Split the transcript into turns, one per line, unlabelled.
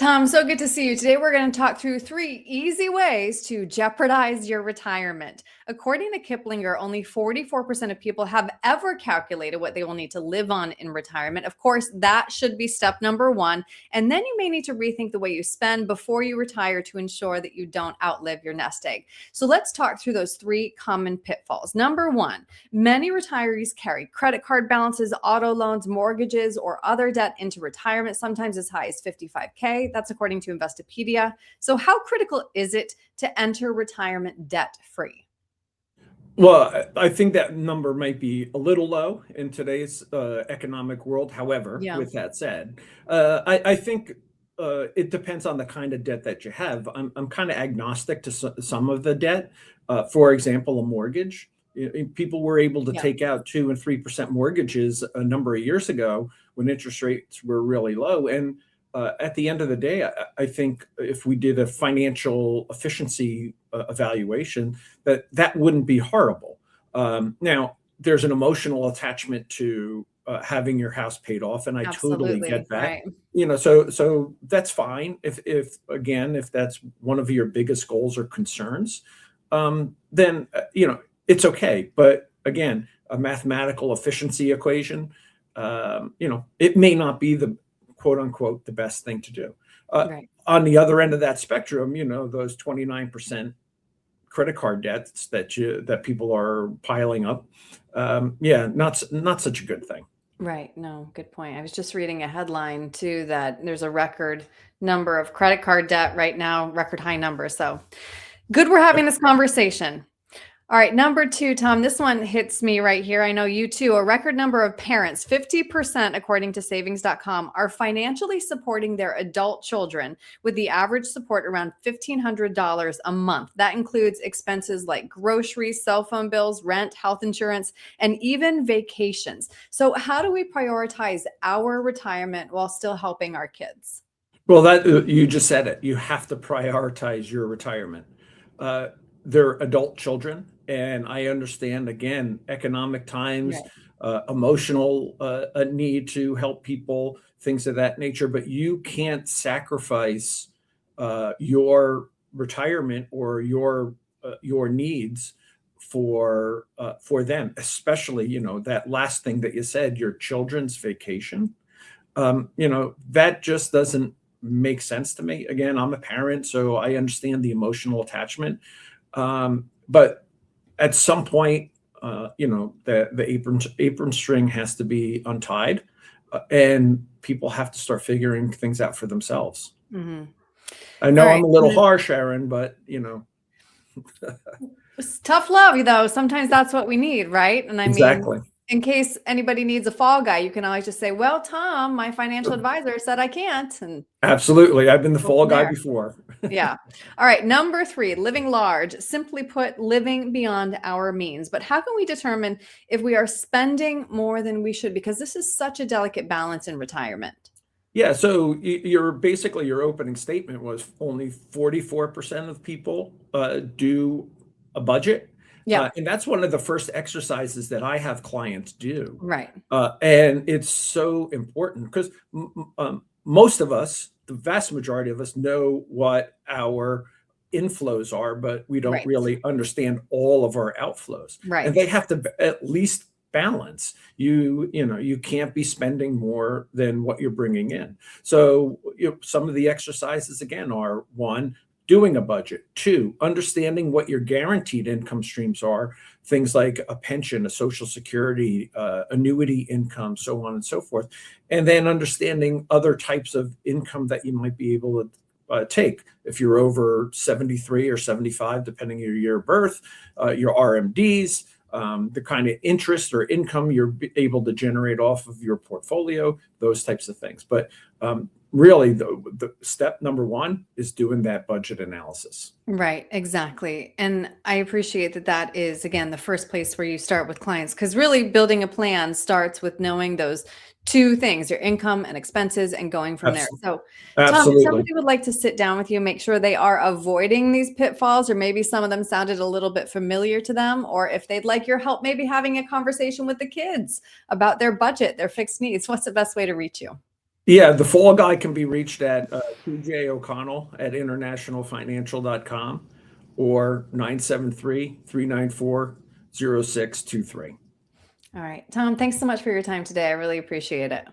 Tom, so good to see you. Today, we're going to talk through 3 easy ways to jeopardize your retirement. According to Kiplinger, only 44% of people have ever calculated what they will need to live on in retirement. Of course, that should be step number one. And then you may need to rethink the way you spend before you retire to ensure that you don't outlive your nest egg. So let's talk through those 3 common pitfalls. Number one, many retirees carry credit card balances, auto loans, mortgages, or other debt into retirement, sometimes as high as 55K. That's according to Investopedia. So how critical is it to enter retirement debt free?
Well, I think that number might be a little low in today's economic world. However,
Yeah.
with that said, I think it depends on the kind of debt that you have. I'm kind of agnostic to some of the debt. For example, a mortgage. People were able to
Yeah.
take out 2 and 3% mortgages a number of years ago when interest rates were really low. And at the end of the day, I think if we did a financial efficiency evaluation, that wouldn't be horrible. Now, there's an emotional attachment to having your house paid off, and I totally
Absolutely.
get that.
Right.
So that's fine. If that's one of your biggest goals or concerns, then it's okay. But again, a mathematical efficiency equation, it may not be the quote unquote the best thing to do.
Right.
On the other end of that spectrum, those 29% credit card debts that people are piling up, not such a good thing.
Right. No, good point. I was just reading a headline too that there's a record number of credit card debt right now, record high number. So good we're having this conversation. All right, number 2, Tom, this one hits me right here. I know you too. A record number of parents, 50%, according to savings.com, are financially supporting their adult children, with the average support around $1,500 a month. That includes expenses like groceries, cell phone bills, rent, health insurance, and even vacations. So how do we prioritize our retirement while still helping our kids?
Well, that you just said it. You have to prioritize your retirement. They're adult children, and I understand, again, economic times,
Right.
emotional need to help people, things of that nature. But you can't sacrifice your retirement or your needs for them, especially that last thing that you said, your children's vacation. That just doesn't make sense to me. Again, I'm a parent, so I understand the emotional attachment. But at some point, the apron string has to be untied, and people have to start figuring things out for themselves.
Hmm.
I
All
know I'm
right.
a little harsh, Aaron, but
It's tough love, though. Sometimes that's what we need, right? And I mean,
exactly.
in case anybody needs a fall guy, you can always just say, well, Tom, my financial advisor said I can't, and
Absolutely. I've been the
go
fall
from
guy
there.
before.
Yeah. All right. Number 3, living large. Simply put, living beyond our means. But how can we determine if we are spending more than we should? Because this is such a delicate balance in retirement.
Yeah, so your opening statement was only 44% of people do a budget.
Yeah.
And that's one of the first exercises that I have clients do.
Right.
And it's so important because most of us, the vast majority of us, know what our inflows are, but we don't
Right.
really understand all of our outflows. And
Right.
they have to at least balance. You can't be spending more than what you're bringing in. So some of the exercises again are: 1, doing a budget; 2, understanding what your guaranteed income streams are, things like a pension, a social security, annuity income, so on and so forth, and then understanding other types of income that you might be able to take if you're over 73 or 75, depending on your year of birth, your RMDs, the kind of interest or income you're able to generate off of your portfolio, those types of things. But really, the step number 1 is doing that budget analysis.
Right, exactly. And I appreciate that that is, again, the first place where you start with clients, because really building a plan starts with knowing those 2 things, your income and expenses, and going from there.
Absolutely.
So, Tom, if
Absolutely.
somebody would like to sit down with you, make sure they are avoiding these pitfalls, or maybe some of them sounded a little bit familiar to them, or if they'd like your help, maybe having a conversation with the kids about their budget, their fixed needs, what's the best way to reach you?
Yeah, the fall guy can be reached at TJ O'Connell at internationalfinancial.com or 973-394-0623.
All right. Tom, thanks so much for your time today. I really appreciate it.